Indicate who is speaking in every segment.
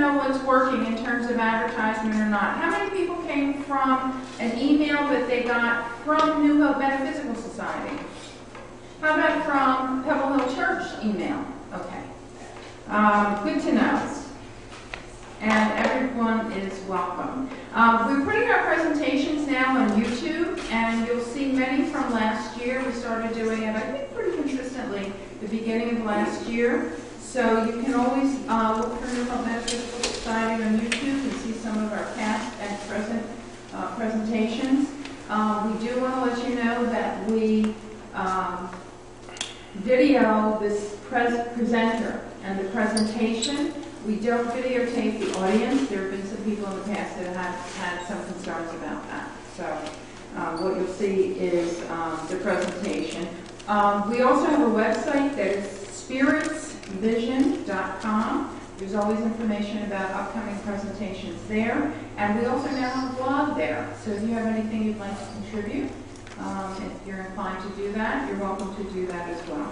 Speaker 1: know what's working in terms of advertisement or not. How many people came from an email that they got from New Hope Metaphysical Society? How about from Pebble Hill Church email? Okay. Good to know. And everyone is welcome. We're putting our presentations now on YouTube, and you'll see many from last year. We started doing it, I think, pretty consistently the beginning of last year. So you can always look for New Hope Metaphysical Society on YouTube and see some of our past and present presentations. We do want to let you know that we video this presenter and the presentation. We don't videotape the audience. There have been some people in the past that have had some concerns about that. So what you'll see is the presentation. We also have a website that is spiritsvision.com. There's always information about upcoming presentations there. And we also now have a blog there. So if you have anything you'd like to contribute, if you're inclined to do that, you're welcome to do that as well.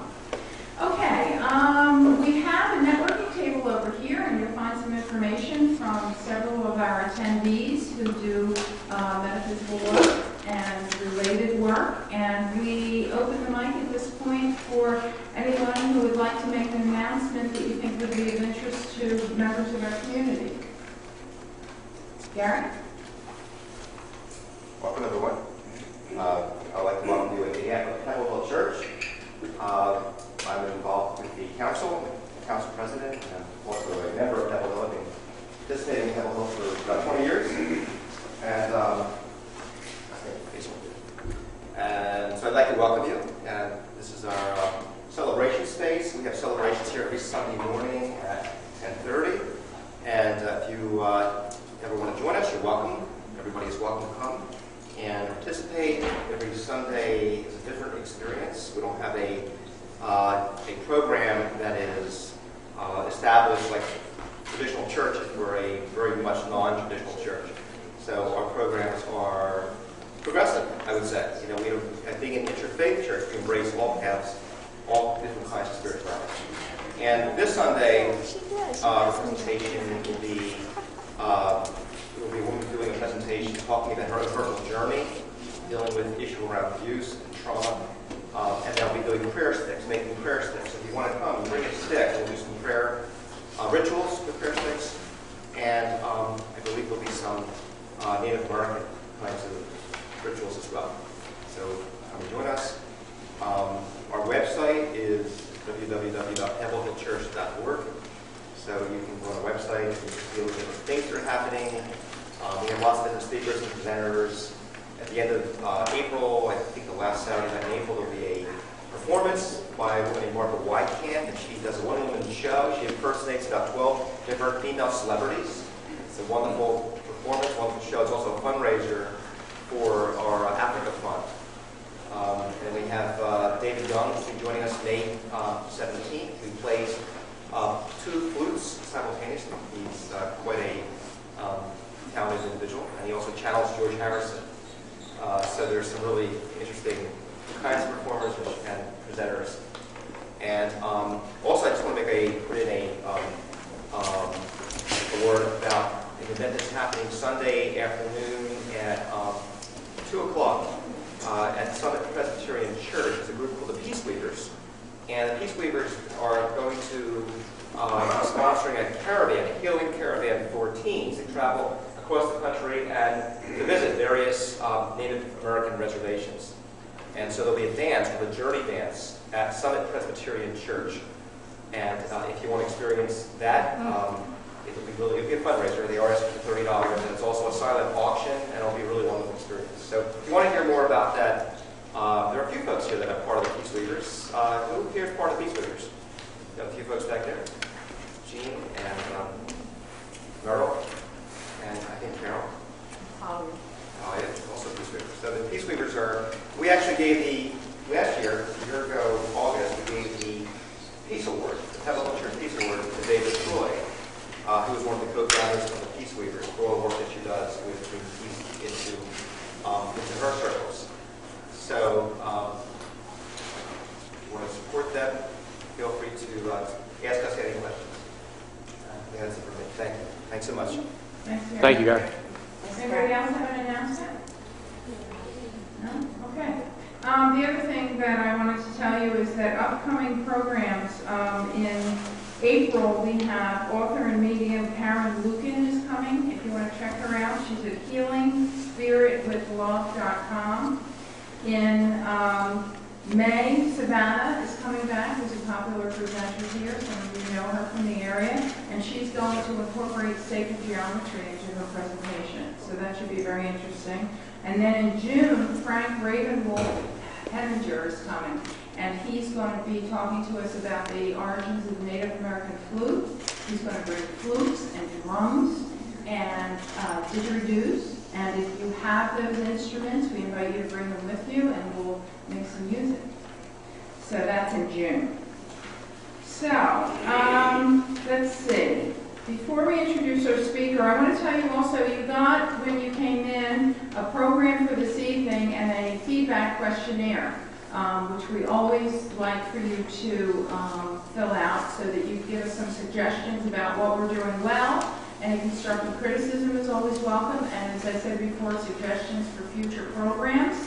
Speaker 1: Okay, we have a networking table over here, and you'll find some information from several of our attendees who do metaphysical work and related work. And we open the mic at this point for anyone who would like to make an announcement that you think would be of interest to members of our community. Gary?
Speaker 2: Welcome, everyone. I'd like to welcome you at the Pebble Hill Church. I'm involved with the council president, and also a member of Pebble Hill. I've been participating in Pebble Hill for about 20 years. And so I'd like to welcome you. And this is our celebration space. We have celebrations here every Sunday morning at 10:30. And if you ever want to join us, you're welcome. Everybody is welcome to come and participate. Every Sunday is a different experience. We don't have a program that is established like traditional churches. We're a very much non-traditional church. So our programs are progressive, I would say. You know, being an interfaith church, we embrace all paths, all different kinds of spirituality. And this Sunday, our presentation will be a woman doing a presentation talking about her own personal journey, dealing with issue around abuse and trauma. And they'll be doing prayer sticks, making prayer sticks. So if you want to come, bring a stick. We'll do some prayer rituals with prayer sticks. And I believe there'll be some Native American kinds of rituals as well. So come join us. Our website is www.pebblehillchurch.org. So you can go on our website and you can see all the different things that are happening. We have lots of different speakers and presenters. At the end of April, I think the last Saturday night in April, there'll be a performance by a woman named Martha Whitecamp, and she does a one-woman show. She impersonates about 12 different female celebrities. It's a wonderful performance, wonderful show. It's also a fundraiser for our Africa Fund. And we have David Young who's joining us May 17th. He plays 2 flutes simultaneously. He's quite a talented individual, and he also channels George Harrison. So there's some really interesting kinds of performers and presenters. And also, I just want to put in a word about an event that's happening Sunday afternoon at 2 o'clock at Summit Presbyterian Church. There's a group called the Peace Weavers. And the Peace Weavers are going to be sponsoring a caravan, a healing caravan for teens. They travel across the country and to visit various Native American reservations. And so there'll be a dance called a journey dance at Summit Presbyterian Church. And if you want to experience that, it'll be a fundraiser. They are asking for $30, and it's also a silent auction, and it'll be a really wonderful experience. So if you want to hear more about that, there are a few folks here that are part of the Peace Weavers. Who here is part of the Peace Weavers? Got a few folks back there. Jean and Merrill. And I think Carol. Oh, yeah, also Peace Weavers. So the Peace Weavers we actually gave last year, a year ago, August, we gave the Peace Award, the Pebble Hill Church Peace Award to David Troy, who is one of the co-founders of the Peace Weavers, for all the work that she does with bringing peace into her circles. So, if you want to support them, feel free to ask us any questions. I think that's it for me. Thank you. Thanks so much.
Speaker 1: Thanks, Mary.
Speaker 3: Thank you, Gary.
Speaker 1: Anybody else have an announcement? No? Okay. The other thing that I wanted to tell you is that upcoming programs in April, we have author and medium Karen Lucan is coming. If you want to check her out, she's at healingspiritwithlove.com. In May, Savannah is coming back, who's a popular presenter here. Some of you know her from the area. And she's going to incorporate sacred geometry into her presentation. So that should be very interesting. And then in June, Frank Ravenwolf-Henninger is coming. And he's going to be talking to us about the origins of the Native American flute. He's going to bring flutes and drums and didgeridoos. And if you have those instruments, we invite you to bring them with you, and we'll make some music. So that's in June. So, let's see. Before we introduce our speaker, I want to tell you also, you got, when you came in, a program for this evening and a feedback questionnaire, which we always like for you to fill out so that you give us some suggestions about what we're doing well. Any constructive criticism is always welcome, and as I said before, suggestions for future programs.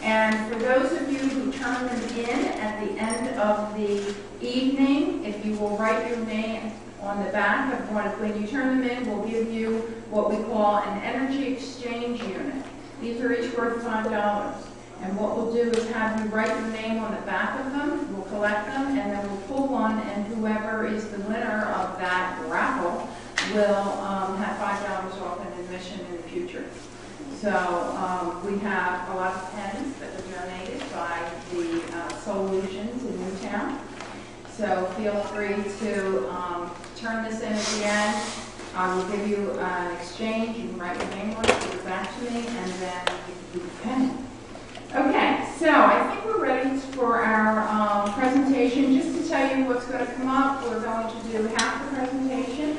Speaker 1: And for those of you who turn them in at the end of the evening, if you will write your name on the back of one, when you turn them in, we'll give you what we call an energy exchange unit. These are each worth $5. And what we'll do is have you write your name on the back of them, we'll collect them, and then we'll pull one, and whoever is the winner of that raffle will have $5 off an admission in the future. So we have a lot of pens that were donated by the Soul Illusions in Newtown. So feel free to turn this in at the end. I will give you an exchange. You can write your name on it, give it back to me, and then you can do the pen. Okay, so I think we're ready for our presentation. Just to tell you what's going to come up, we're going to do half the presentation.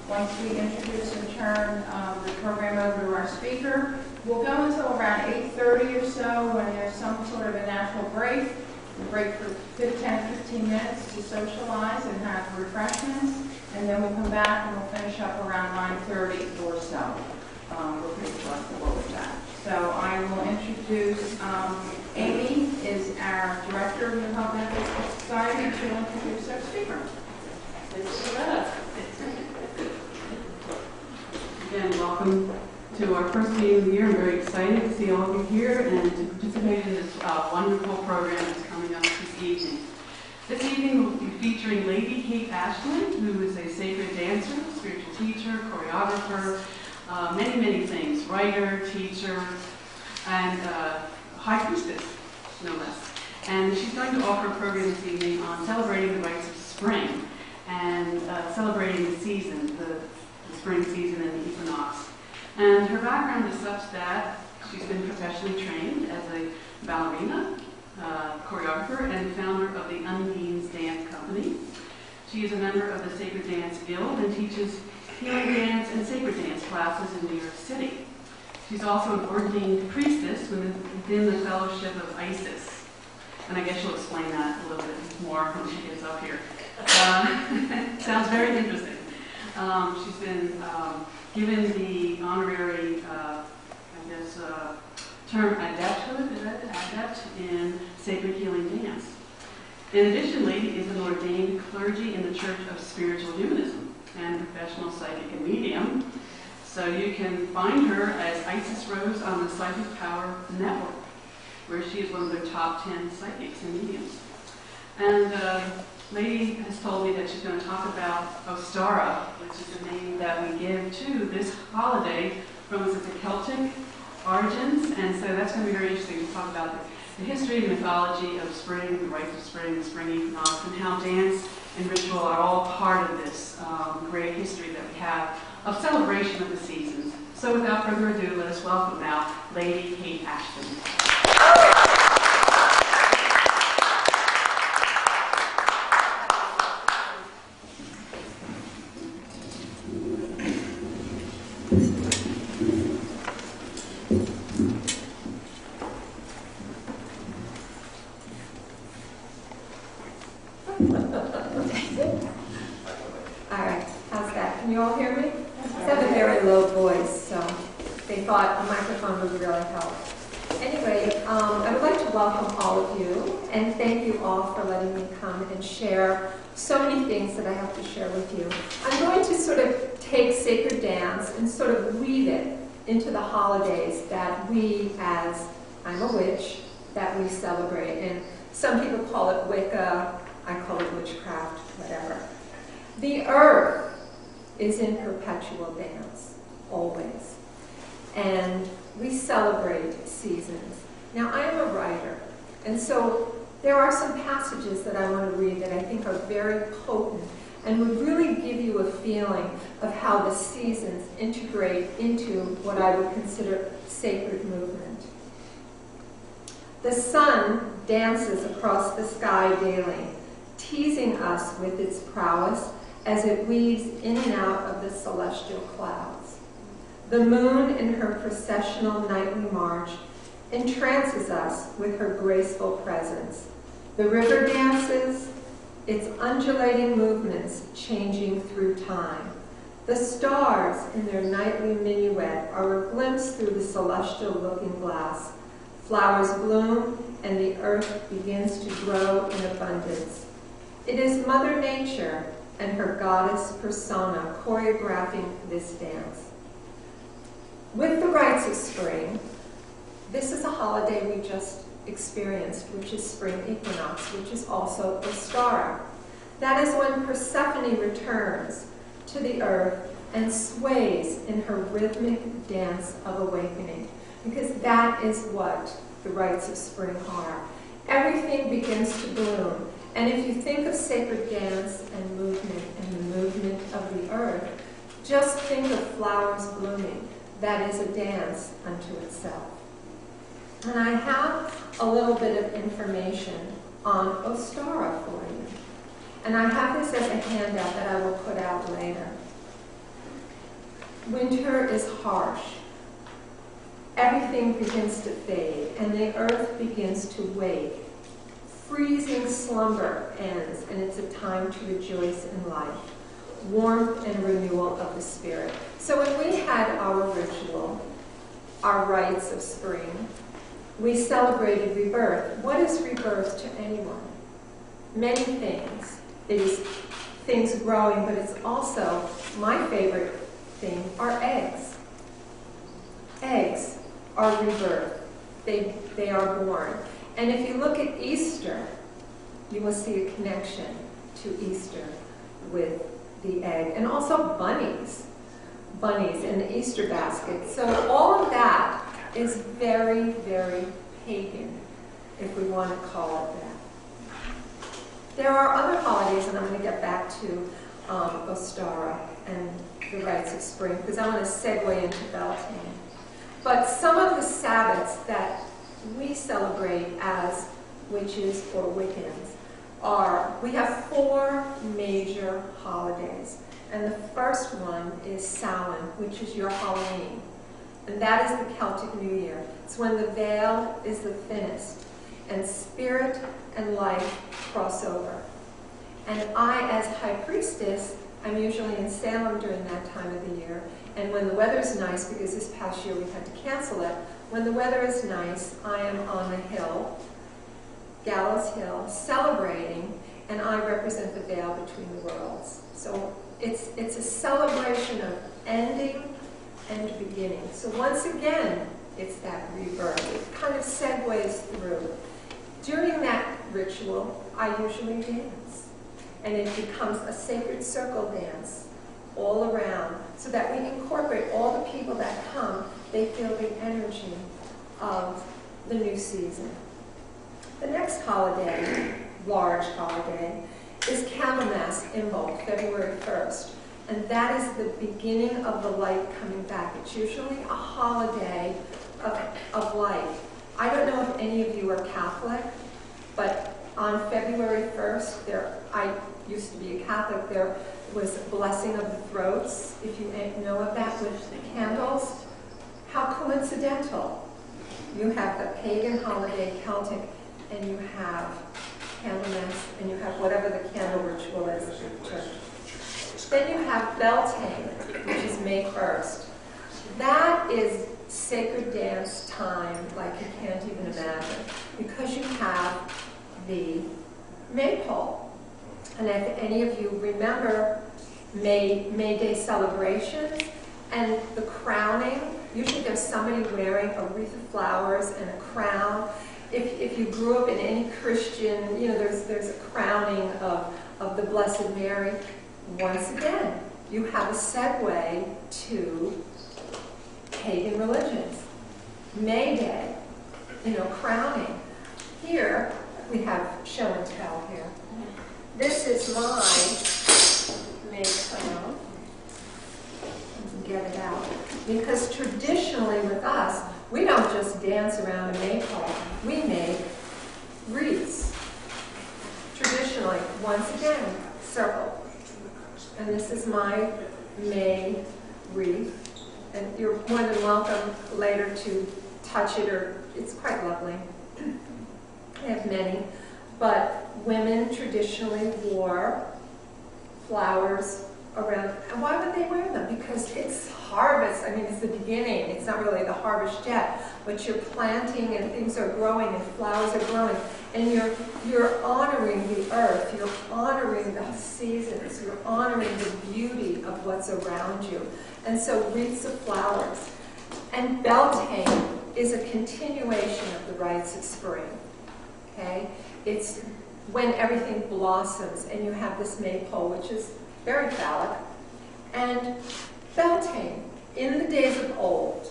Speaker 1: Once we introduce and turn the program over to our speaker, we'll go until around 8:30 or so when there's some sort of a natural break. We'll break for 10-15 minutes to socialize and have refreshments, and then we'll come back and we'll finish up around 9:30 or so. We're pretty flexible with that. So I will introduce Amy is our Director of the Health Benefits Society. She'll introduce our speaker.
Speaker 4: Again, welcome to our first meeting of the year. I'm very excited to see all of you here and to participate in this wonderful program that's coming up this evening. This evening we'll be featuring Lady Haight-Ashton, who is a sacred dancer, spiritual teacher, choreographer, many, many things, writer, teacher, and high priestess, no less. And she's going to offer a program this evening on celebrating the rites of spring and celebrating the season, the spring season and the equinox. And her background is such that she's been professionally trained as a ballerina, choreographer, and founder of the Undines dance company. She is a member of the Sacred Dance Guild and teaches healing dance and sacred dance classes in New York City. She's also an ordained priestess within the Fellowship of Isis. And I guess she'll explain that a little bit more when she gets up here. Sounds very interesting. She's been given the honorary, term Adepthood, is that it? Adept in sacred healing dance. In addition, Lady is an ordained clergy in the Church of Spiritual Humanism and professional psychic and medium. So you can find her as Isis Rose on the Psychic Power Network, where she is one of their top 10 psychics and mediums. And Lady has told me that she's going to talk about Ostara, which is the name that we give to this holiday from its Celtic origins. And so that's going to be very interesting to talk about the history and mythology of spring, the rites of spring, the spring equinox, and how dance and ritual are all part of this great history that we have of celebration of the seasons. So without further ado, let us welcome now Lady Haight-Ashton.
Speaker 5: All right, how's that?
Speaker 3: Can you all hear me? I have a very low voice, so they thought a microphone would really help. Anyway, I would like to welcome all of you and thank you all for letting me come and share so many things that I have to share with you. I'm going to sort of take sacred dance and sort of weave it into the holidays that we, as I'm a witch, that we celebrate. And some people call it Wicca, I call it witchcraft, whatever. The earth is in perpetual dance, always. And we celebrate seasons. Now, I am a writer, and so there are some passages that I want to read that I think are very potent and would really give you a feeling of how the seasons integrate into what I would consider sacred movement. The sun dances across the sky daily, teasing us with its prowess as it weaves in and out of the celestial clouds. The moon in her processional nightly march entrances us with her graceful presence. The river dances, its undulating movements changing through time. The stars in their nightly minuet are a glimpse through the celestial looking glass. Flowers bloom and the earth begins to grow in abundance. It is Mother Nature and her goddess persona choreographing this dance. With the Rites of Spring, this is a holiday we just experienced, which is spring equinox, which is also Ostara. That is when Persephone returns to the earth and sways in her rhythmic dance of awakening, because that is what the Rites of Spring are. Everything begins to bloom, and if you think of sacred dance and the movement of the earth, just think of flowers blooming. That is a dance unto itself. And I have a little bit of information on Ostara for you. And I have this as a handout that I will put out later. Winter is harsh. Everything begins to fade, and the earth begins to wake. Freezing slumber ends, and it's a time to rejoice in life. Warmth and renewal of the spirit. So when we had our ritual, our rites of spring, we celebrated rebirth. What is rebirth to anyone? Many things. It is things growing, but it's also, my favorite thing, are eggs. Eggs are rebirth. They are born. And if you look at Easter, you will see a connection to Easter with the egg. And also bunnies in the Easter basket. So all of that is very, very pagan, if we want to call it that. There are other holidays, and I'm going to get back to Ostara and the Rites of Spring, because I want to segue into Beltane. But some of the Sabbats that we celebrate as witches or Wiccans are, we have 4 major holidays. And the first one is Samhain, which is your Halloween. And that is the Celtic New Year. It's when the veil is the thinnest, and spirit and life cross over. And I, as High Priestess, I'm usually in Salem during that time of the year. And when the weather's nice, because this past year we had to cancel it, when the weather is nice, I am on the hill, Gallows Hill, celebrating, and I represent the veil between the worlds. So it's a celebration of ending and beginning. So once again, it's that rebirth. It kind of segues through. During that ritual, I usually dance. And it becomes a sacred circle dance all around, so that we incorporate all the people that come. They feel the energy of the new season. The next holiday, large holiday, is Candlemas Imbolc, February 1st. And that is the beginning of the light coming back. It's usually a holiday of light. I don't know if any of you are Catholic, but on February 1st, I used to be a Catholic, there was blessing of the throats, if you know of that, with the candles. How coincidental. You have the pagan holiday, Celtic, and you have Candlemas, and you have whatever the candle ritual is at church. Then you have Beltane, which is May 1st. That is sacred dance time like you can't even imagine, because you have the maypole. And if any of you remember May Day celebrations and the crowning, usually there's somebody wearing a wreath of flowers and a crown. If you grew up in any Christian, there's a crowning of the Blessed Mary. Once again, you have a segue to pagan religions. May Day, crowning. Here, we have show and tell here. This is my May crown. Get it out. Because traditionally with us, we don't just dance around a maypole. We make wreaths. Traditionally, once again, circle. And this is my May wreath. And you're more than welcome later to touch it, or it's quite lovely. I have many. But women traditionally wore flowers around. And why would they wear them? Because it's harvest. I mean, it's the beginning. It's not really the harvest yet, but you're planting and things are growing and flowers are growing. And you're honoring the earth. You're honoring the seasons. You're honoring the beauty of what's around you. And so wreaths of flowers. And Beltane is a continuation of the rites of spring. Okay? It's when everything blossoms and you have this maypole, which is very phallic. And Beltane, in the days of old,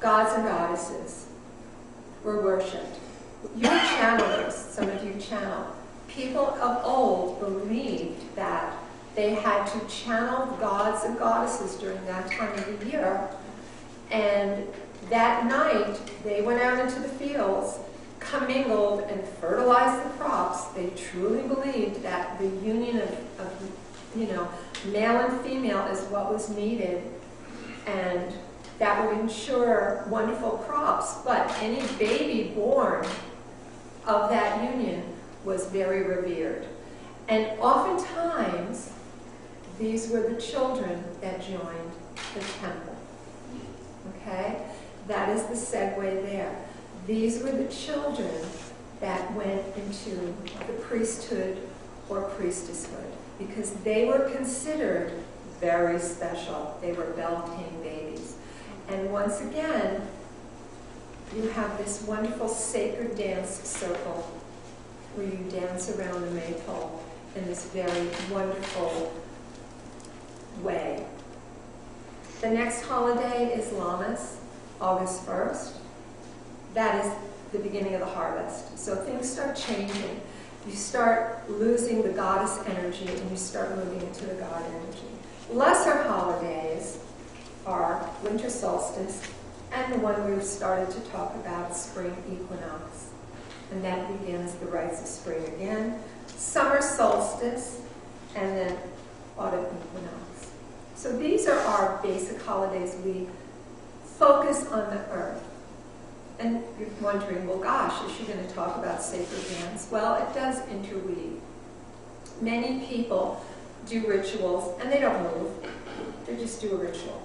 Speaker 3: gods and goddesses were worshipped. You're channelers, some of you channel. People of old believed that they had to channel gods and goddesses during that time of the year. And that night, they went out into the fields, commingled, and fertilized the crops. They truly believed that the union of male and female is what was needed, and that would ensure wonderful crops. But any baby born of that union was very revered. And oftentimes, these were the children that joined the temple. Okay? That is the segue there. These were the children that went into the priesthood or priestesshood, because they were considered very special. They were Beltane babies. And once again, you have this wonderful sacred dance circle where you dance around the maypole in this very wonderful way. The next holiday is Lammas, August 1st. That is the beginning of the harvest. So things start changing. You start losing the goddess energy and you start moving into the god energy. Lesser holidays are winter solstice and the one we've started to talk about, spring equinox. And that begins the rites of spring again. Summer solstice and then autumn equinox. So these are our basic holidays. We focus on the earth. And you're wondering, well, gosh, is she going to talk about sacred dance? Well, it does interweave. Many people do rituals, and they don't move. They just do a ritual.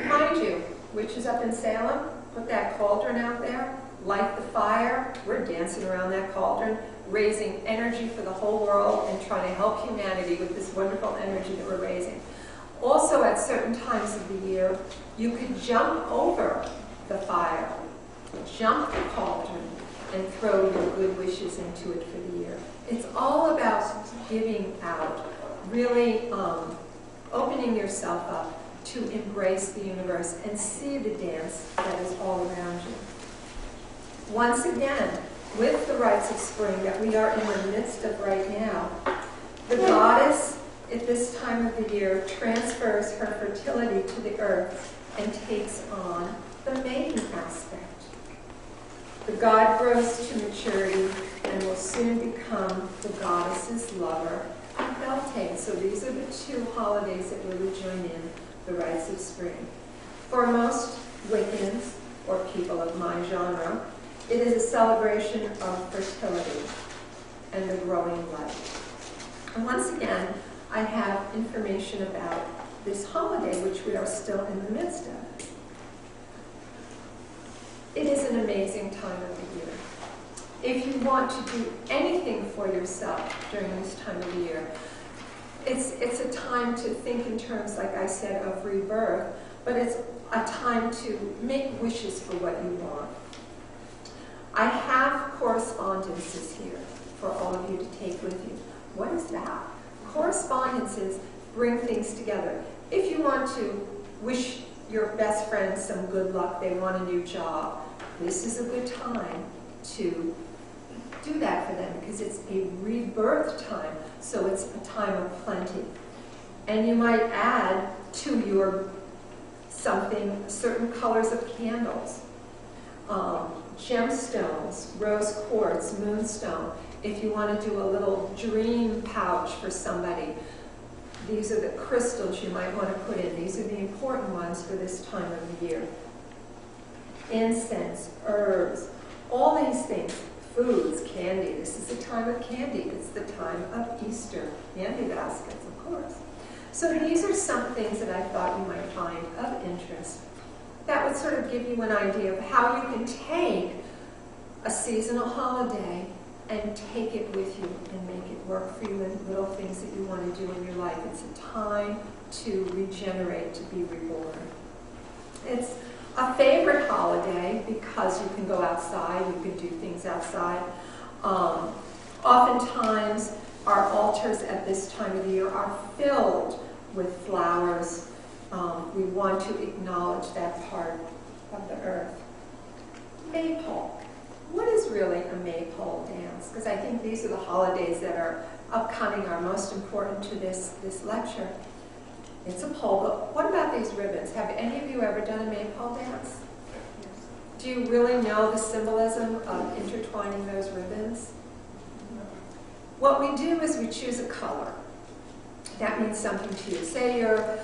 Speaker 3: Mind you, witches up in Salem, put that cauldron out there, light the fire. We're dancing around that cauldron, raising energy for the whole world and trying to help humanity with this wonderful energy that we're raising. Also, at certain times of the year, you could jump over the fire, jump the cauldron, and throw your good wishes into it for the year. It's all about giving out, really opening yourself up to embrace the universe and see the dance that is all around you. Once again, with the rites of spring that we are in the midst of right now, the goddess at this time of the year transfers her fertility to the earth and takes on the maiden aspect. The god grows to maturity and will soon become the goddess's lover, Beltane. So these are the two holidays that really join in the rites of spring. For most Wiccans, or people of my genre, it is a celebration of fertility and the growing life. And once again, I have information about this holiday, which we are still in the midst of. It is an amazing time of the year. If you want to do anything for yourself during this time of the year, it's a time to think in terms, like I said, of rebirth, but it's a time to make wishes for what you want. I have correspondences here for all of you to take with you. What is that? Correspondences bring things together. If you want to wish your best friend some good luck, they want a new job, this is a good time to do that for them because it's a rebirth time, so it's a time of plenty. And you might add to your something certain colors of candles, gemstones, rose quartz, moonstone. If you want to do a little dream pouch for somebody, these are the crystals you might want to put in. These are the important ones for this time of the year. Incense, herbs, all these things, foods, candy. This is the time of candy. It's the time of Easter. Candy baskets, of course. So these are some things that I thought you might find of interest. That would sort of give you an idea of how you can take a seasonal holiday and take it with you and make it work for you in little things that you want to do in your life. It's a time to regenerate, to be reborn. It's a favorite holiday because you can go outside, you can do things outside. Oftentimes, our altars at this time of the year are filled with flowers. We want to acknowledge that part of the earth. Maypole. What is really a maypole dance? Because I think these are the holidays that are upcoming, are most important to this lecture. It's a pole, but what about these ribbons? Have any of you ever done a maypole dance? Yes. Do you really know the symbolism of intertwining those ribbons? No. What we do is we choose a color. That means something to you. Say you're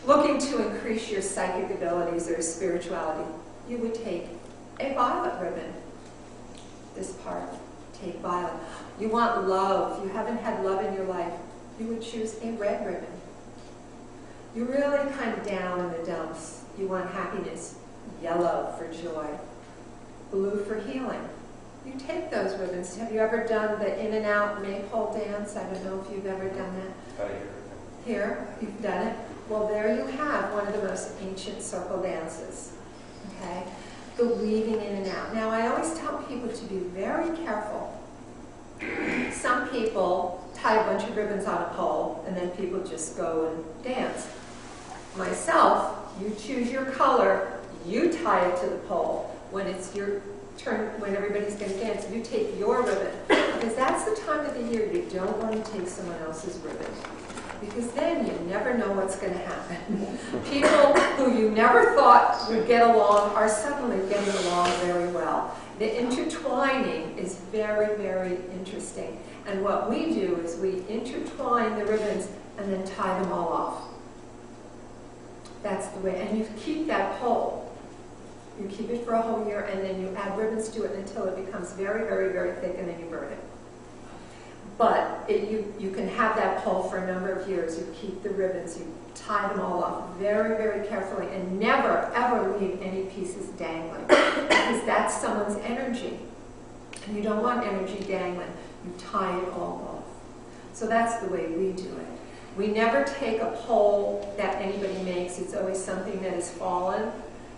Speaker 3: looking to increase your psychic abilities or spirituality. You would take a violet ribbon. This part, take violet. You want love. You haven't had love in your life. You would choose a red ribbon. You're really kind of down in the dumps. You want happiness. Yellow for joy. Blue for healing. You take those ribbons. Have you ever done the in and out maypole dance? I don't know if you've ever done that. Here, you've done it. Well, there you have one of the most ancient circle dances. Okay? The weaving in and out. Now, I always tell people to be very careful. Some people tie a bunch of ribbons on a pole, and then people just go and dance. Myself, you choose your color, you tie it to the pole. When it's your turn, when everybody's going to dance, you take your ribbon. Because that's the time of the year you don't want to take someone else's ribbon. Because then you never know what's going to happen. People who you never thought would get along are suddenly getting along very well. The intertwining is very, very interesting. And what we do is we intertwine the ribbons and then tie them all off. That's the way. And you keep that pole. You keep it for a whole year, and then you add ribbons to it until it becomes very, very, very thick, and then you burn it. But you can have that pole for a number of years. You keep the ribbons, you tie them all off very, very carefully, and never, ever leave any pieces dangling, because that's someone's energy. And you don't want energy dangling. You tie it all off. So that's the way we do it. We never take a pole that anybody makes. It's always something that has fallen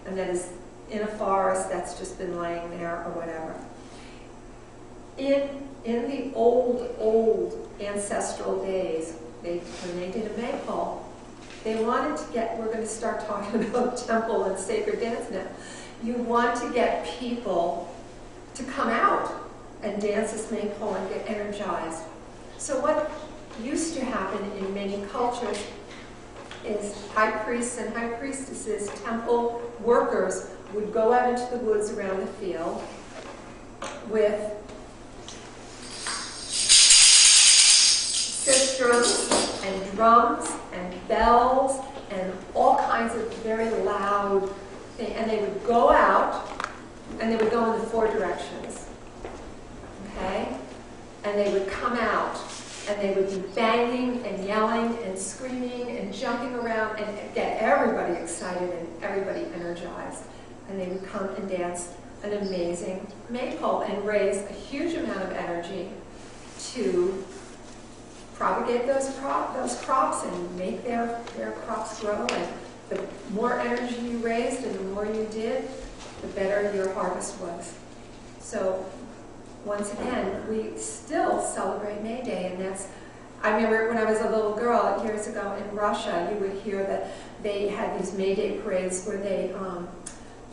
Speaker 3: and that is in a forest that's just been laying there or whatever. In the old ancestral days, when they did a maypole, they wanted to get, we're going to start talking about temple and sacred dance now. You want to get people to come out and dance this maypole and get energized. So what used to happen in many cultures is high priests and high priestesses, temple workers, would go out into the woods around the field with sistrums and drums and bells and all kinds of very loud things. And they would go out and they would go in the four directions. Okay? And they would come out and they would be banging and yelling and screaming and jumping around and get everybody excited and everybody energized. And they would come and dance an amazing maypole and raise a huge amount of energy to propagate those crops and make their crops grow. And the more energy you raised and the more you did, the better your harvest was. So once again, we still celebrate May Day, and that's, I remember when I was a little girl years ago in Russia, you would hear that they had these May Day parades where they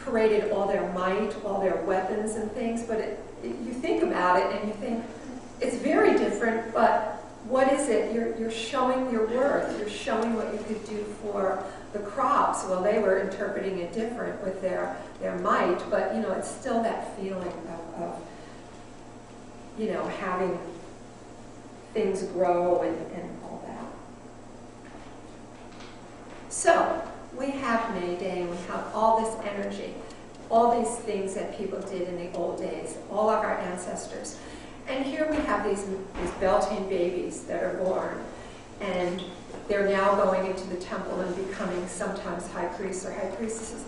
Speaker 3: paraded all their might, all their weapons and things, but you think about it and you think, it's very different, but what is it? You're showing your worth. You're showing what you could do for the crops. Well, they were interpreting it different with their might, but it's still that feeling of having things grow and all that. So we have May Day, and we have all this energy, all these things that people did in the old days, all of our ancestors. And here we have these Beltane babies that are born, and they're now going into the temple and becoming sometimes high priests or high priestesses.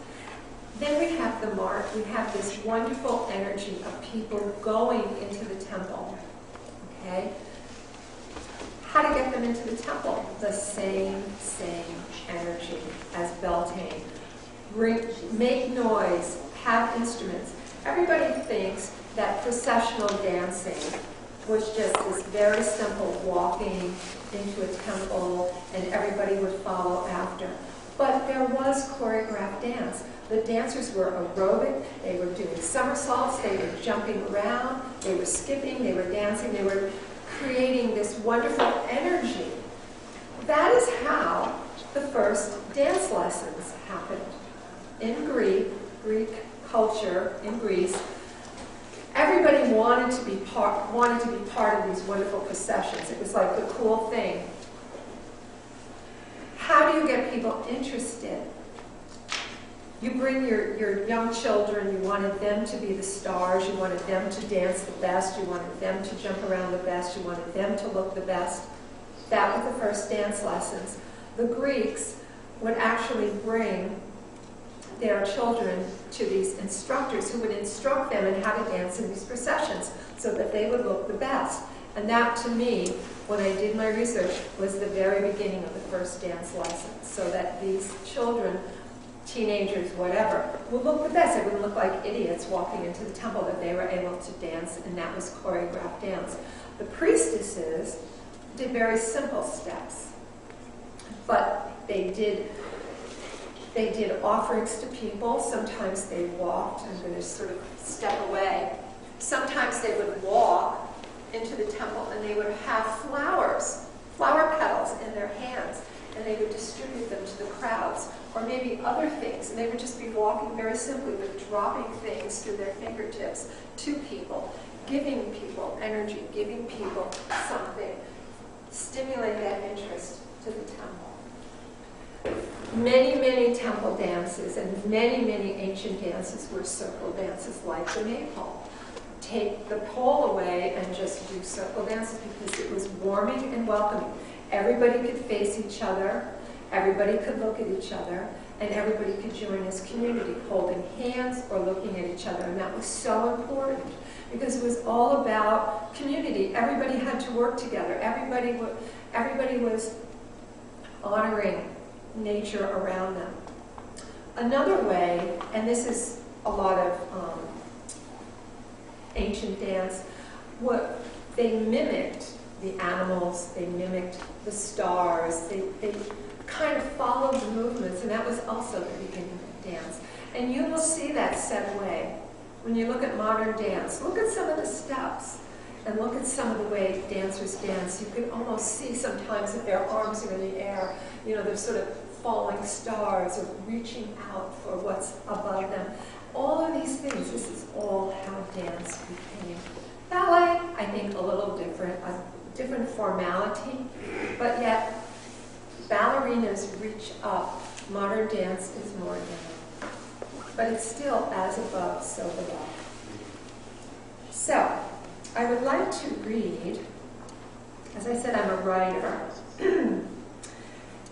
Speaker 3: Then we have the mark. We have this wonderful energy of people going into the temple. Okay? How to get them into the temple? The same energy as Beltane. Make noise, have instruments. Everybody thinks that processional dancing was just this very simple walking into a temple and everybody would follow after. But there was choreographed dance. The dancers were aerobic, they were doing somersaults, they were jumping around, they were skipping, they were dancing, they were creating this wonderful energy. That is how the first dance lessons happened. In Greek culture, in Greece, everybody wanted to be part of these wonderful processions. It was like the cool thing. How do you get people interested? You bring your young children, you wanted them to be the stars, you wanted them to dance the best, you wanted them to jump around the best, you wanted them to look the best. That was the first dance lessons. The Greeks would actually bring their children to these instructors who would instruct them in how to dance in these processions so that they would look the best. And that, to me, when I did my research, was the very beginning of the first dance lessons, so that these children, teenagers, whatever, would look the best. They wouldn't look like idiots walking into the temple, that they were able to dance, and that was choreographed dance. The priestesses did very simple steps, but they did offerings to people. Sometimes they walked. I'm going to sort of step away. Sometimes they would walk into the temple and they would have flower petals in their hands, and they would distribute them to the crowds, or maybe other things. And they would just be walking very simply, but dropping things through their fingertips to people, giving people energy, giving people something, stimulate that interest to the temple. Many temple dances and many ancient dances were circle dances like the maypole. Take the pole away and just do circle dances because it was warming and welcoming. Everybody could face each other, everybody could look at each other, and everybody could join this community, holding hands or looking at each other. And that was so important because it was all about community. Everybody had to work together. Everybody was honoring nature around them. Another way, and this is a lot of ancient dance, what they mimicked the animals, they mimicked the stars, they kind of followed the movements, and that was also the beginning of dance. And you will see that set away. When you look at modern dance, look at some of the steps, and look at some of the way dancers dance. You can almost see sometimes that their arms are in the air, they're sort of falling stars or reaching out for what's above them. All of these things, this is all how dance became. Ballet, I think, a little different, a different formality, but yet ballerinas reach up. Modern dance is more down. But it's still as above, so below. So, I would like to read As I said, I'm a writer.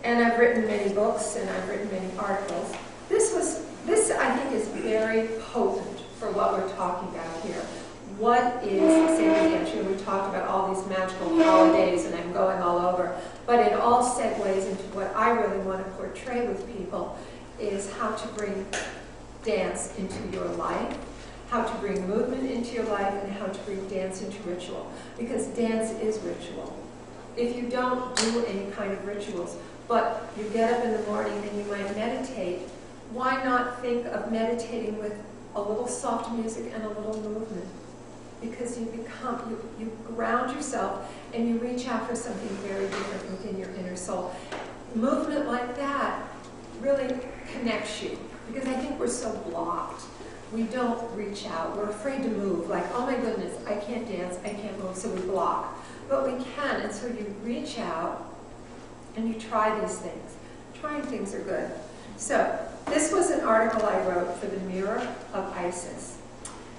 Speaker 3: And I've written many books and I've written many articles. This I think is very potent for what we're talking about here. What is sacred dance? We talked about all these magical holidays and I'm going all over, but it all segues into what I really want to portray with people is how to bring dance into your life, how to bring movement into your life, and how to bring dance into ritual. Because dance is ritual. If you don't do any kind of rituals, but you get up in the morning and you might meditate, why not think of meditating with a little soft music and a little movement? Because you ground yourself and you reach out for something very different within your inner soul. Movement like that really connects you, because I think we're so blocked. We don't reach out. We're afraid to move, like, oh my goodness, I can't dance, I can't move, so we block. But we can, and so you reach out and you try these things. Trying things are good. So, this was an article I wrote for the Mirror of Isis.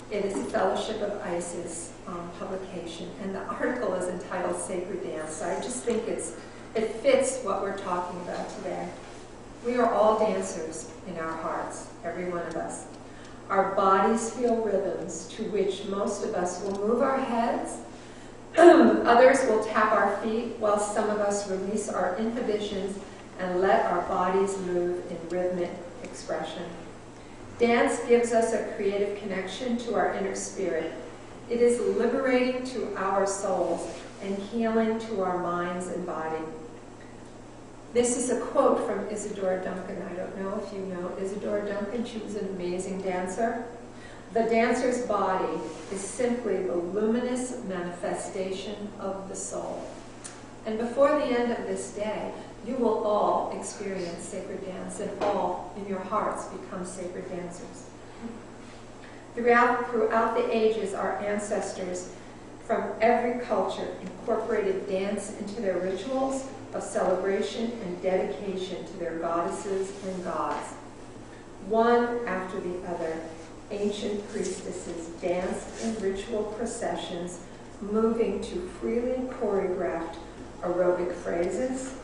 Speaker 3: It is a Fellowship of Isis publication, and the article is entitled Sacred Dance. So I just think it fits what we're talking about today. We are all dancers in our hearts, every one of us. Our bodies feel rhythms to which most of us will move our heads, others will tap our feet, while some of us release our inhibitions and let our bodies move in rhythmic expression. Dance gives us a creative connection to our inner spirit. It is liberating to our souls and healing to our minds and body. This is a quote from Isadora Duncan. I don't know if you know Isadora Duncan. She was an amazing dancer. The dancer's body is simply the luminous manifestation of the soul. And before the end of this day, you will all experience sacred dance and all in your hearts become sacred dancers. Throughout the ages, our ancestors from every culture incorporated dance into their rituals of celebration and dedication to their goddesses and gods. One after the other, ancient priestesses danced in ritual processions, moving to freely choreographed aerobic phrases,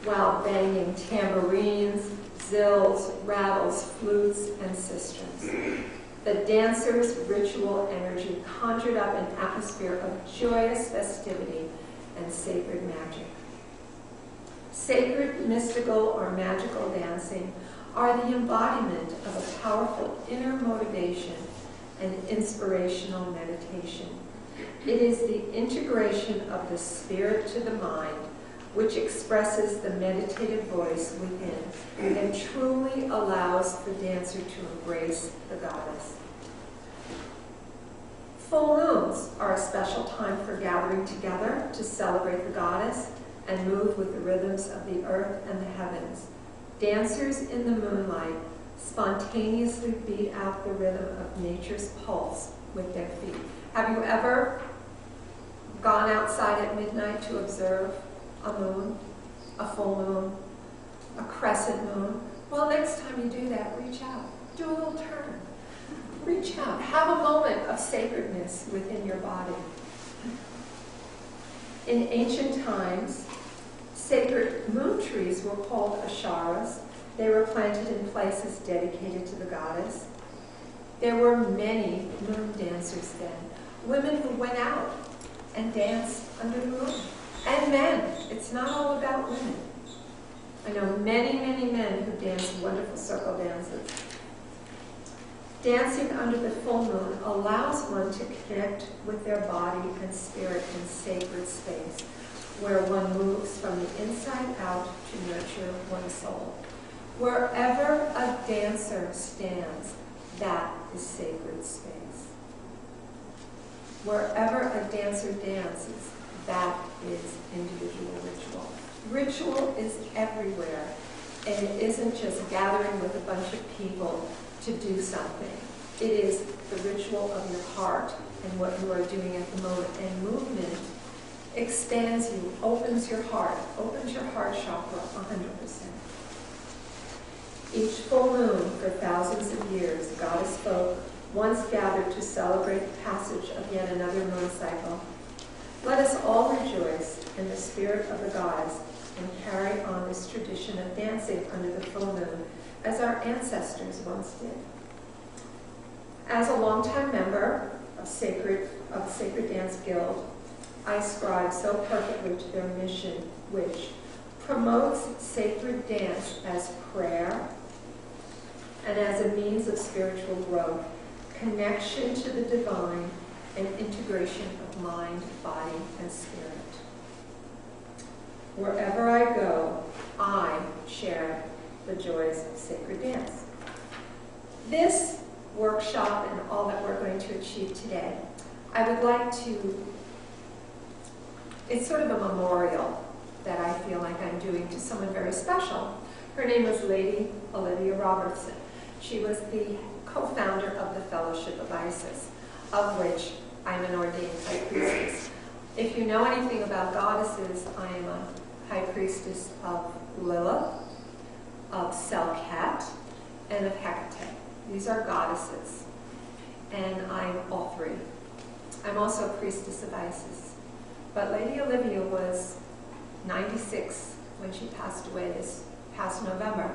Speaker 3: while banging tambourines, zills, rattles, flutes, and sistrums. The dancer's ritual energy conjured up an atmosphere of joyous festivity and sacred magic. Sacred, mystical, or magical dancing are the embodiment of a powerful inner motivation and inspirational meditation. It is the integration of the spirit to the mind, which expresses the meditative voice within and truly allows the dancer to embrace the goddess. Full moons are a special time for gathering together to celebrate the goddess and move with the rhythms of the earth and the heavens. Dancers in the moonlight spontaneously beat out the rhythm of nature's pulse with their feet. Have you ever gone outside at midnight to observe a moon, a full moon, a crescent moon? Well, next time you do that, reach out. Do a little turn. Reach out. Have a moment of sacredness within your body. In ancient times, sacred moon trees were called asharas. They were planted in places dedicated to the goddess. There were many moon dancers then. Women who went out and danced under the moon. And men. It's not all about women. I know many, many men who dance wonderful circle dances. Dancing under the full moon allows one to connect with their body and spirit in sacred space, where one moves from the inside out to nurture one's soul. Wherever a dancer stands, that is sacred space. Wherever a dancer dances, that is individual ritual. Ritual is everywhere, and it isn't just gathering with a bunch of people to do something. It is the ritual of your heart and what you are doing at the moment. And movement expands you, opens your heart chakra 100%. Each full moon for thousands of years, goddess folk once gathered to celebrate the passage of yet another moon cycle. Let us all rejoice in the spirit of the goddess and carry on this tradition of dancing under the full moon as our ancestors once did. As a longtime member of the Sacred Dance Guild, I ascribe so perfectly to their mission, which promotes sacred dance as prayer and as a means of spiritual growth, connection to the divine, and integration of mind, body, and spirit. Wherever I go, I share the joys of sacred dance. This workshop and all that we're going to achieve today, I would like to, it's sort of a memorial that I feel like I'm doing to someone very special. Her name was Lady Olivia Robertson. She was the co-founder of the Fellowship of Isis, of which I'm an ordained high priestess. If you know anything about goddesses, I am a high priestess of Lilith, of Sept, and of Hecate. These are goddesses, and I'm all three. I'm also a priestess of Isis. But Lady Olivia was 96 when she passed away this past November,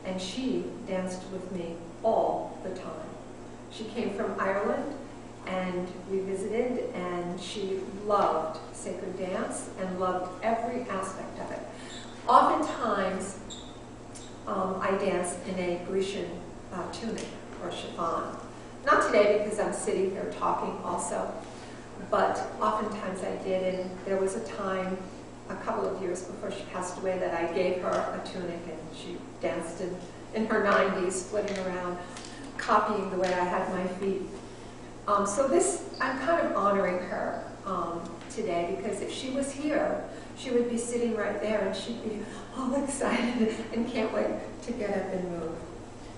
Speaker 3: and she danced with me all the time. She came from Ireland, and we visited, and she loved sacred dance and loved every aspect of it. Oftentimes, I dance in a Grecian tunic or chiffon. Not today because I'm sitting here talking also, but oftentimes I did, and there was a time a couple of years before she passed away that I gave her a tunic, and she danced in her 90s, flitting around, copying the way I had my feet. So this, I'm kind of honoring her today, because if she was here, she would be sitting right there, and she'd be all excited and can't wait to get up and move.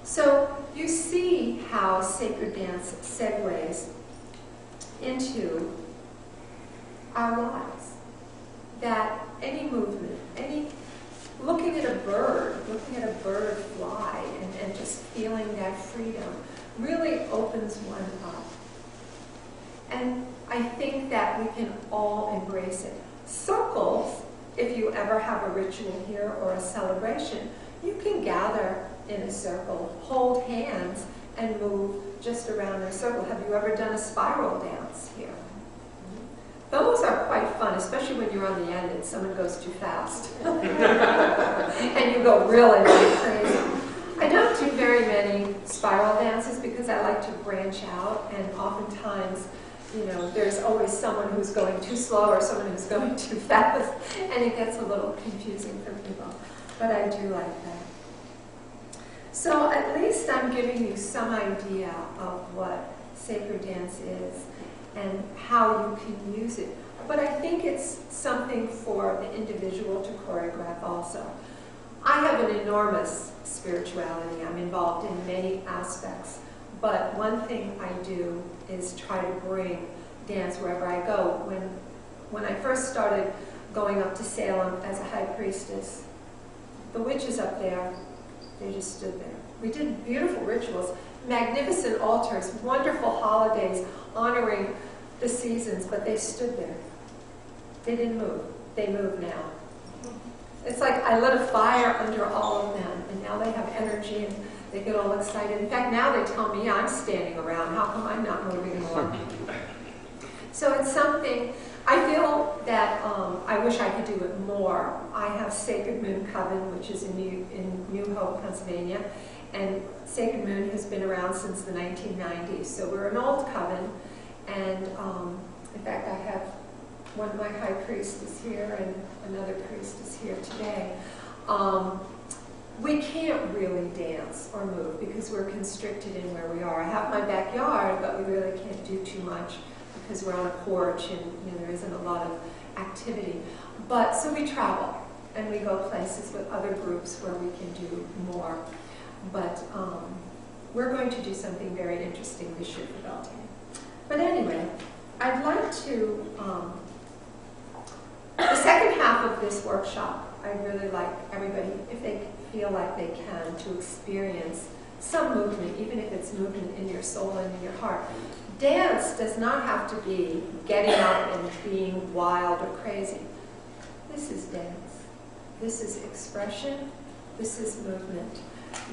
Speaker 3: So you see how sacred dance segues into our lives. That any movement, looking at a bird fly and just feeling that freedom really opens one up. And I think that we can all embrace it. Circles, if you ever have a ritual here or a celebration, you can gather in a circle, hold hands, and move just around in a circle. Have you ever done a spiral dance here? Those are quite fun, especially when you're on the end and someone goes too fast. And you go really, really crazy. I don't do very many spiral dances because I like to branch out, and oftentimes, you know, there's always someone who's going too slow or someone who's going too fast, and it gets a little confusing for people. But I do like that. So at least I'm giving you some idea of what sacred dance is and how you can use it. But I think it's something for the individual to choreograph also. I have an enormous spirituality. I'm involved in many aspects. But one thing I do is try to bring dance wherever I go. When I first started going up to Salem as a high priestess, the witches up there, they just stood there. We did beautiful rituals, magnificent altars, wonderful holidays, honoring the seasons, but they stood there. They didn't move. They move now. It's like I lit a fire under all of them, and now they have energy, and they get all excited. In fact, now they tell me I'm standing around. How come I'm not moving more? So it's something, I feel that I wish I could do it more. I have Sacred Moon Coven, which is in New Hope, Pennsylvania, and Sacred Moon has been around since the 1990s. So we're an old coven, and in fact, I have one of my high priests is here, and another priest is here today. We can't really dance or move because we're constricted in where we are. I have my backyard, but we really can't do too much because we're on a porch and there isn't a lot of activity. But so we travel and we go places with other groups where we can do more. But we're going to do something very interesting this year for Beltane. But anyway, I'd like to, the second half of this workshop, I'd really like everybody, if they feel like they can, to experience some movement, even if it's movement in your soul and in your heart. Dance does not have to be getting up and being wild or crazy. This is dance. This is expression. This is movement.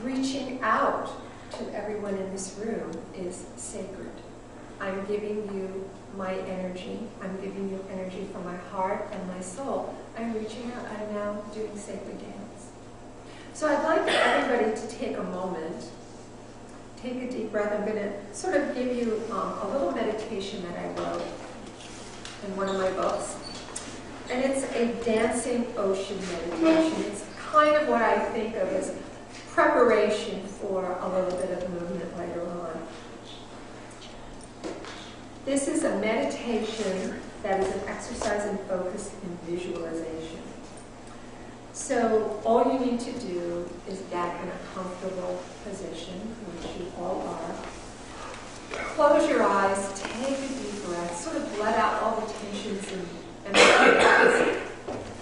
Speaker 3: Reaching out to everyone in this room is sacred. I'm giving you my energy. I'm giving you energy from my heart and my soul. I'm reaching out. I'm now doing sacred dance. So I'd like everybody to take a moment. Take a deep breath. I'm going to sort of give you a little meditation that I wrote in one of my books. And it's a dancing ocean meditation. It's kind of what I think of as preparation for a little bit of movement later on. This is a meditation that is an exercise in focus and visualization. So all you need to do is get in a comfortable position, which you all are. Close your eyes, take a deep breath, sort of let out all the tensions and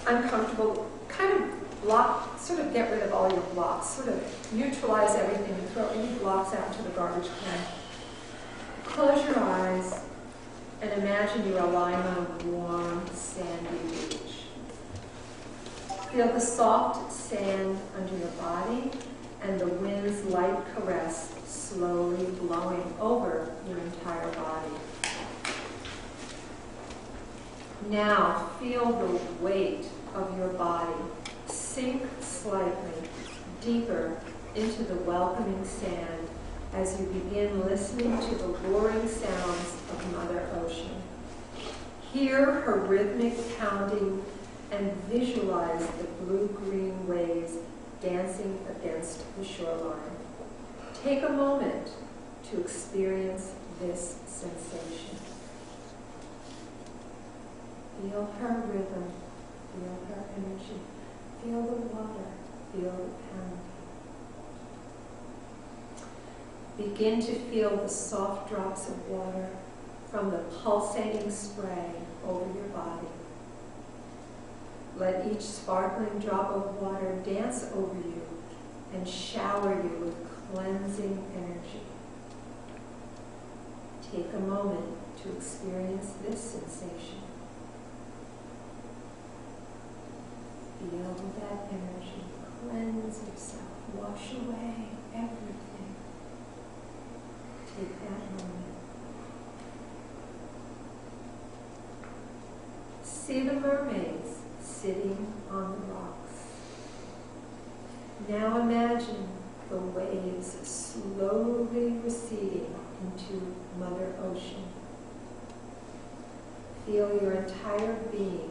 Speaker 3: uncomfortable, kind of block, sort of get rid of all your blocks, sort of neutralize everything and throw any blocks out to the garbage can. Close your eyes and imagine you are lying on a warm, sandy beach. Feel the soft sand under your body and the wind's light caress slowly blowing over your entire body. Now feel the weight of your body sink slightly deeper into the welcoming sand as you begin listening to the luring sounds of Mother Ocean. Hear her rhythmic pounding and visualize the blue-green waves dancing against the shoreline. Take a moment to experience this sensation. Feel her rhythm, feel her energy, feel the water, feel the pounding. Begin to feel the soft drops of water from the pulsating spray over your body. Let each sparkling drop of water dance over you and shower you with cleansing energy. Take a moment to experience this sensation. Feel that energy. Cleanse yourself. Wash away everything. Take that moment. See the mermaids sitting on the rocks. Now imagine the waves slowly receding into Mother Ocean. Feel your entire being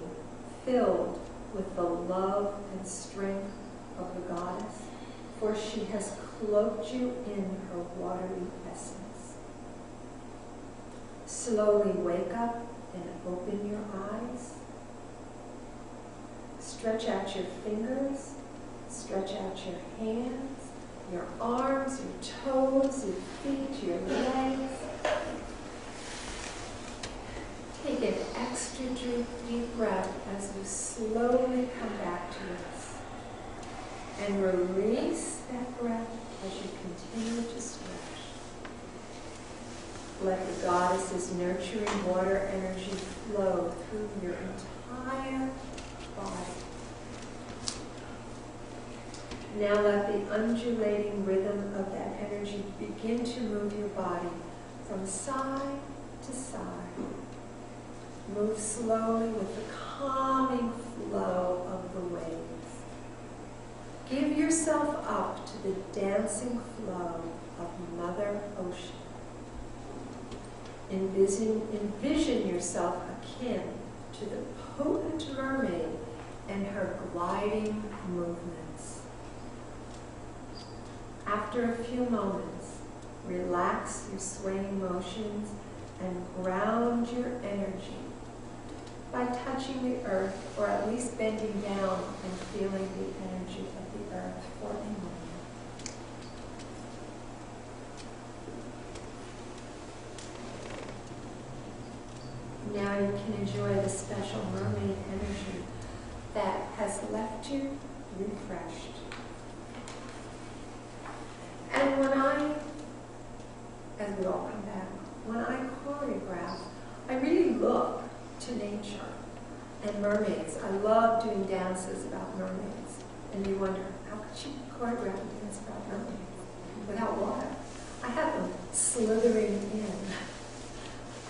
Speaker 3: filled with the love and strength of the goddess, for she has cloaked you in her watery essence. Slowly wake up and open your eyes. Stretch out your fingers, stretch out your hands, your arms, your toes, your feet, your legs. Take an extra deep breath as you slowly come back to us. And release that breath as you continue to stretch. Let the goddess's nurturing water energy flow through your entire body. Now let the undulating rhythm of that energy begin to move your body from side to side. Move slowly with the calming flow of the waves. Give yourself up to the dancing flow of Mother Ocean. Envision yourself akin to the potent mermaid and her gliding movements. After a few moments, relax your swaying motions and ground your energy by touching the earth, or at least bending down and feeling the energy of the earth for a moment. Now you can enjoy the special mermaid energy that has left you refreshed. And as we all come back, when I call how could you choreograph a dance about mermaids without water? I had them slithering in.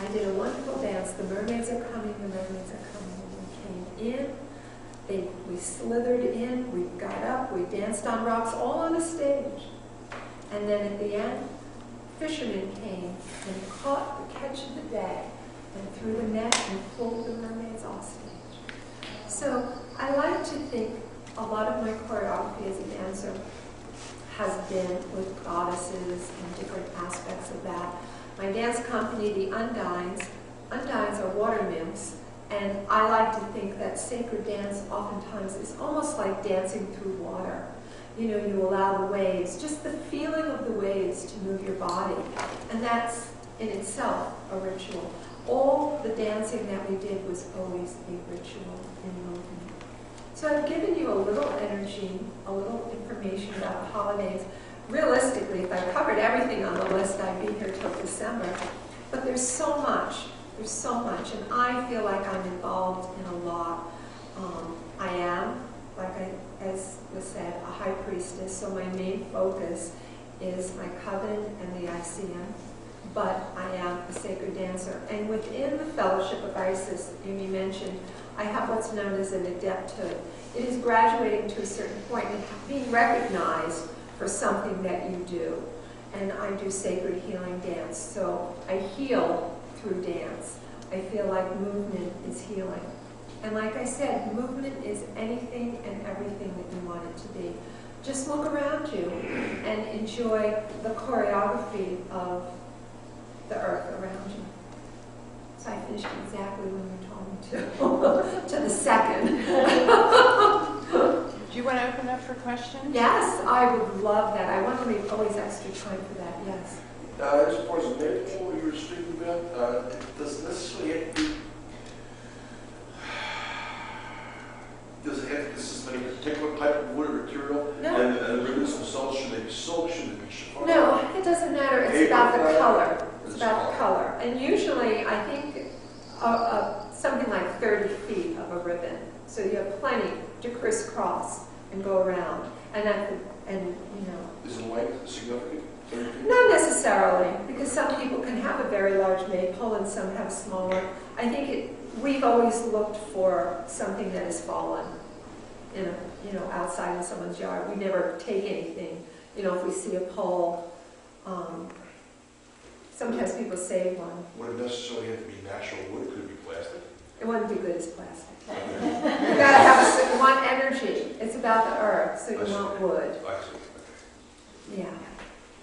Speaker 3: I did a wonderful dance. The mermaids are coming, the mermaids are coming. And we came in, we slithered in, we got up, we danced on rocks, all on the stage. And then at the end, fishermen came and caught the catch of the day and threw the net and pulled the mermaids off stage. So I like to think a lot of my choreography as a dancer has been with goddesses and different aspects of that. My dance company, the Undines are water nymphs, and I like to think that sacred dance oftentimes is almost like dancing through water. You know, you allow the waves, just the feeling of the waves to move your body, and that's in itself a ritual. All the dancing that we did was always a ritual in movement. So I've given you a little energy, a little information about the holidays. Realistically, if I covered everything on the list, I'd be here till December. But there's so much, and I feel like I'm involved in a lot. I am, as was said, a high priestess, so my main focus is my coven and the Iseum, but I am a sacred dancer. And within the Fellowship of Isis, Amy mentioned, I have what's known as an Adepthood. It is graduating to a certain point and being recognized for something that you do. And I do sacred healing dance, so I heal through dance. I feel like movement is healing. And like I said, movement is anything and everything that you want it to be. Just look around you and enjoy the choreography of the earth around you. So I finished exactly when you told me to the second.
Speaker 1: Do you want to open up for questions?
Speaker 3: Yes, I would love that. I want to leave always extra time for that, yes.
Speaker 5: As far as the maypole you were speaking about, it doesn't necessarily have to be. Does it have to consist of any particular type of wood or material?
Speaker 3: No.
Speaker 5: And the ribbons themselves, should they be silk? Should they be chiffon?
Speaker 3: No, it doesn't matter. It's
Speaker 5: Paper
Speaker 3: about the
Speaker 5: flag?
Speaker 3: color. It's
Speaker 5: It's
Speaker 3: about the
Speaker 5: color.
Speaker 3: color. And usually, I think something like 30 feet of a ribbon. So you have plenty to crisscross and go around. And you know.
Speaker 5: Is the length significant? 30 feet?
Speaker 3: Not necessarily, because some people can have a very large maypole and some have smaller. I think we've always looked for something that has fallen outside in someone's yard. We never take anything. You know, if we see a pole, sometimes people save one.
Speaker 5: Would it necessarily have to be natural wood? Could it be plastic?
Speaker 3: It wouldn't be good as plastic. You gotta have you want energy. It's about the earth, so you want wood.
Speaker 5: I see.
Speaker 3: Yeah.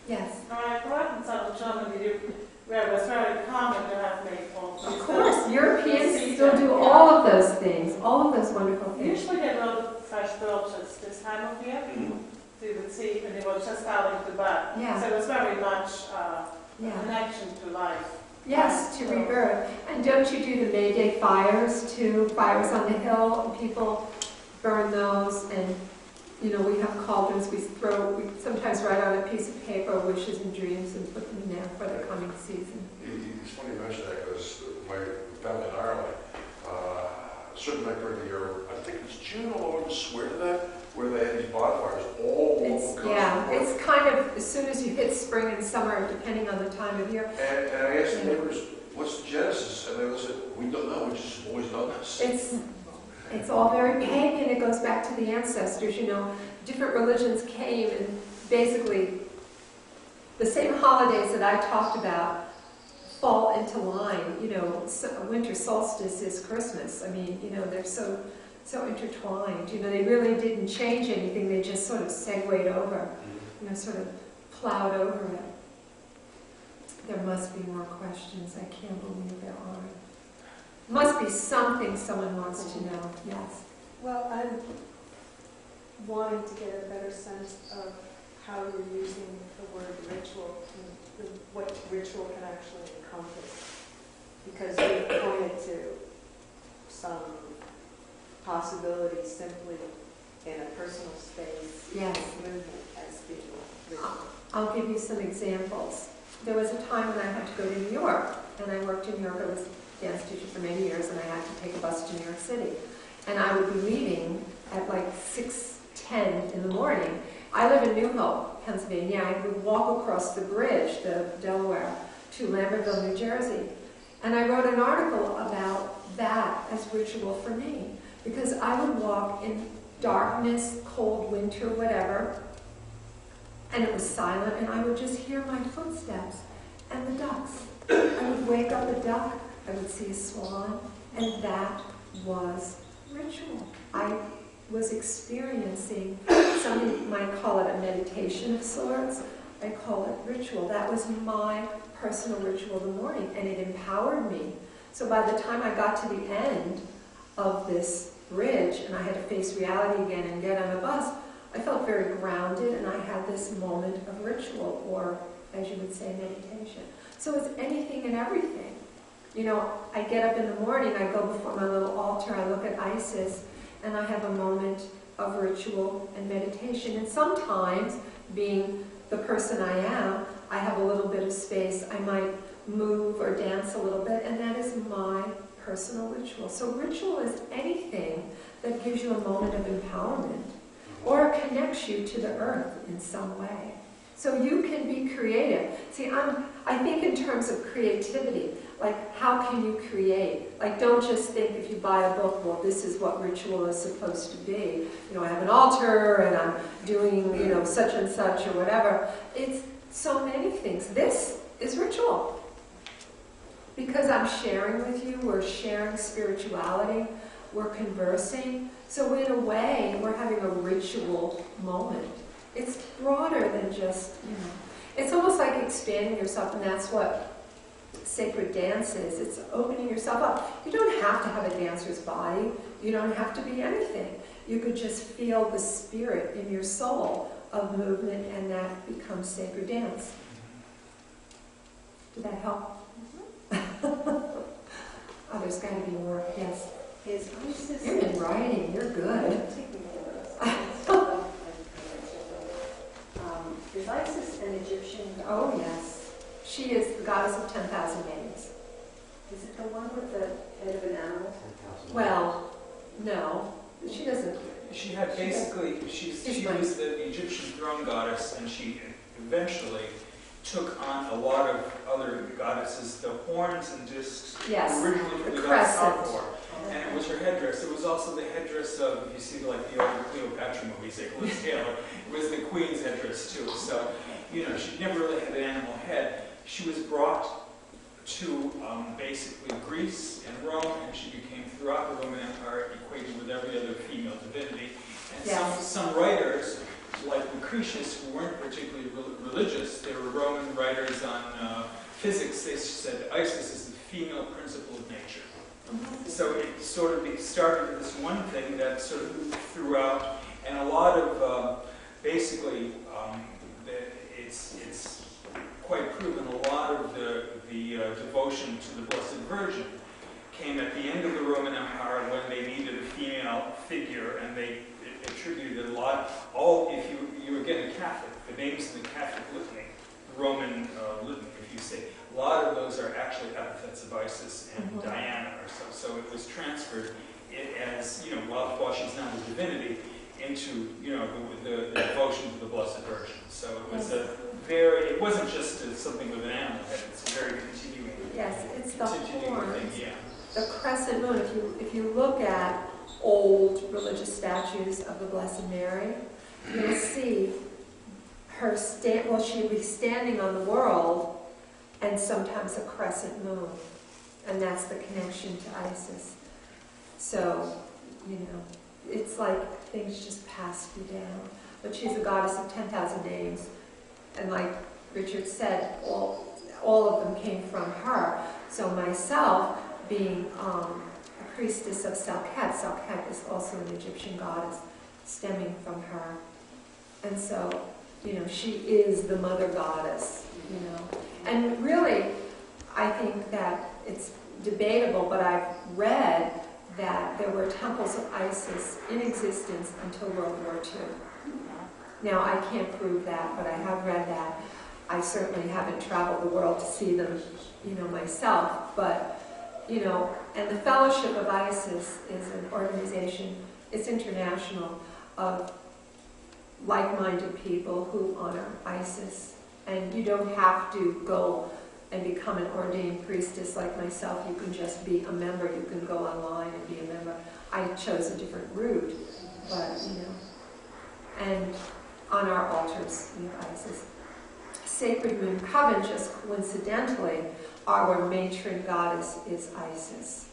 Speaker 3: Yes.
Speaker 6: I grew up in Southern Germany where it was very common to have maypoles.
Speaker 3: Of course, Europeans still do all of those things, all of those wonderful things.
Speaker 6: Usually they grow fresh birches this time of year. So you would see, and they were just starting to bud.
Speaker 3: Yeah.
Speaker 6: So it was very much a
Speaker 3: Yeah.
Speaker 6: connection to life.
Speaker 3: Yes, to rebirth. And don't you do the May Day fires too? Fires on the hill, people burn those, and you know, we have cauldrons we sometimes write on a piece of paper wishes and dreams and put them in there for the coming season.
Speaker 5: It's funny you mention that because my family in Ireland, a certain night during the year, I think it's June or August, swear to that, where they had these bonfires all over the country.
Speaker 3: Yeah, it's kind of as soon as you hit spring and summer, depending on the time of year.
Speaker 5: And I asked the neighbors, what's the genesis? And they said, we don't know, we just always done this.
Speaker 3: It's all very pagan. It goes back to the ancestors. You know, different religions came and basically the same holidays that I talked about fall into line. You know, winter solstice is Christmas. I mean, you know, they're so intertwined. You know, they really didn't change anything. They just sort of segued over, you know, sort of plowed over it. There must be more questions. I can't believe there are. Must be something someone wants to know. Yes.
Speaker 7: Well, I'm wanting to get a better sense of how you're using the word ritual and what ritual can actually encompass. Because you pointed to some possibilities simply in a personal space,
Speaker 3: Yes.
Speaker 7: movement as being ritual.
Speaker 3: I'll give you some examples. There was a time when I had to go to New York, and I worked in New York. I was a dance teacher for many years, and I had to take a bus to New York City. And I would be leaving at like 6 10 in the morning. I live in New Hope, Pennsylvania. I would walk across the bridge, the Delaware, to Lambertville, New Jersey. And I wrote an article about that as ritual for me, because I would walk in darkness, cold winter, whatever, and it was silent, and I would just hear my footsteps and the ducks. I would wake up a duck, I would see a swan, and that was ritual. I was experiencing, some might call it a meditation of sorts, I call it ritual. That was my personal ritual in the morning, and it empowered me. So by the time I got to the end of this bridge, and I had to face reality again and get on a bus, I felt very grounded, and I had this moment of ritual, or as you would say, meditation. So it's anything and everything. You know, I get up in the morning, I go before my little altar, I look at Isis, and I have a moment of ritual and meditation. And sometimes, being the person I am, I have a little bit of space. I might move or dance a little bit, and that is my personal ritual. So ritual is anything that gives you a moment of empowerment or connects you to the earth in some way. So you can be creative. See, I think in terms of creativity, like how can you create? Like don't just think if you buy a book, well, this is what ritual is supposed to be. You know, I have an altar and I'm doing, you know, such and such or whatever. It's so many things. This is ritual. Because I'm sharing with you, we're sharing spirituality, we're conversing. So in a way, we're having a ritual moment. It's broader than just, you know, it's almost like expanding yourself, and that's what sacred dance is. It's opening yourself up. You don't have to have a dancer's body. You don't have to be anything. You could just feel the spirit in your soul of movement, and that becomes sacred dance. Did that help? Oh, there's got to be more. Yes.
Speaker 7: Is Isis...
Speaker 3: You're in writing. You're good.
Speaker 7: Is Isis an Egyptian?
Speaker 3: Oh, yes. She is the goddess of 10,000 names.
Speaker 7: Is it the one with the head of an animal?
Speaker 3: Well, no. She doesn't.
Speaker 8: She had basically, she was the Egyptian throne goddess, and she eventually took on a lot of other goddesses. The horns and discs originally from the goddess Hathor, and it was her headdress. It was also the headdress of, if you see like the old Cleopatra movies, like Liz Taylor, it was the queen's headdress too. So, you know, she never really had an animal head. She was brought to basically Greece and Rome, and she became throughout the Roman Empire equated with every other female divinity. And some writers, like Lucretius, who weren't particularly religious, they were Roman writers on physics, they said Isis is the female principle of nature. So it sort of started with this one thing that sort of moved throughout, and a lot of basically it's quite proven a lot of the devotion to the Blessed Virgin came at the end of the Roman Empire when they needed a female figure, and they attributed a lot. If you were getting a Catholic, the names in the Catholic litany, the Roman litany, if you say, a lot of those are actually epithets of Isis and Diana or so. So it was transferred as, you know, while she's now the divinity, into, you know, the devotion to the Blessed Virgin. So it was it wasn't just something with an animal head, it's a very continuing.
Speaker 3: Yes, it's the
Speaker 8: continuing
Speaker 3: horns.
Speaker 8: thing, yeah.
Speaker 3: The crescent moon. If you look at old religious statues of the Blessed Mary, you'll see her she'll be standing on the world, and sometimes a crescent moon, and that's the connection to Isis. So, you know, it's like things just pass you down. But she's a goddess of 10,000 names, and like Richard said, all of them came from her. So myself, being a priestess of Sept is also an Egyptian goddess, stemming from her. And so, you know, she is the mother goddess, you know. And really, I think that it's debatable, but I've read that there were temples of Isis in existence until World War II. Now, I can't prove that, but I have read that. I certainly haven't traveled the world to see them, you know, myself, but, you know, and the Fellowship of Isis is an organization, it's international, of like-minded people who honor Isis. And you don't have to go and become an ordained priestess like myself. You can just be a member. You can go online and be a member. I chose a different route, but, you know. And on our altars, we have Isis. Sacred Moon Coven, just coincidentally, our matron goddess is Isis.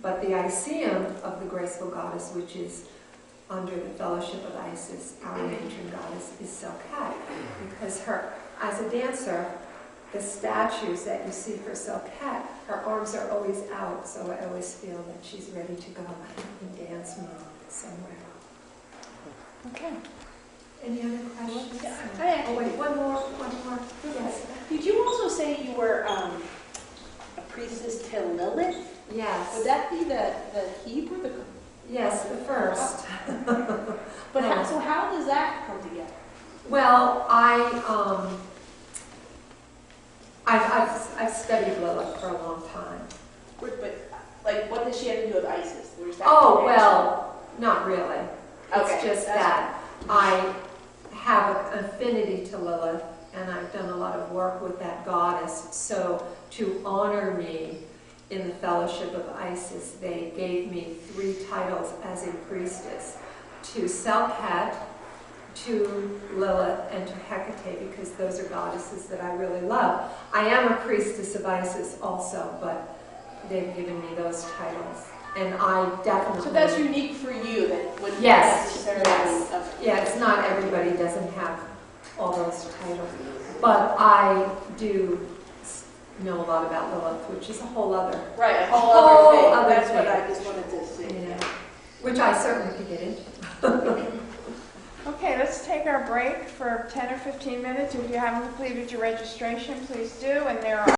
Speaker 3: But the Iseum of the Graceful Goddess, which is under the fellowship of Isis, our matron goddess, is Sept, because her, as a dancer, the statues that you see for Sept, her arms are always out, so I always feel that she's ready to go and dance me somewhere.
Speaker 1: Okay.
Speaker 3: Any other questions?
Speaker 7: I
Speaker 3: Wait, one more. Yes.
Speaker 7: Did you also say you were a priestess to Lilith?
Speaker 3: Yes.
Speaker 7: Would that be the Hebrew?
Speaker 3: Yes, the first.
Speaker 7: But how does that come together?
Speaker 3: Well, I've studied Lilith for a long time.
Speaker 7: But like, what does she have to do with Isis? There's that
Speaker 3: Oh,
Speaker 7: connection?
Speaker 3: well, not really.
Speaker 7: Okay,
Speaker 3: It's just
Speaker 7: that's
Speaker 3: that I have an affinity to Lilith, and I've done a lot of work with that goddess. So to honor me in the fellowship of Isis, they gave me 3 titles as a priestess: to Sept, to Lilith, and to Hecate, because those are goddesses that I really love. I am a priestess of Isis also, but they've given me those titles. And I definitely...
Speaker 7: So that's unique for you, that wouldn't
Speaker 3: Yes,
Speaker 7: necessarily...
Speaker 3: yes.
Speaker 7: Okay.
Speaker 3: Yeah, it's not everybody doesn't have all those titles. But I do know a lot about Lilith, which is a whole other...
Speaker 7: Right, a whole other thing.
Speaker 3: other
Speaker 7: That's
Speaker 3: thing.
Speaker 7: what I just wanted to see.
Speaker 3: You know, which I certainly could get into.
Speaker 1: Okay, let's take our break for 10 or 15 minutes. If you haven't completed your registration, please do. And there are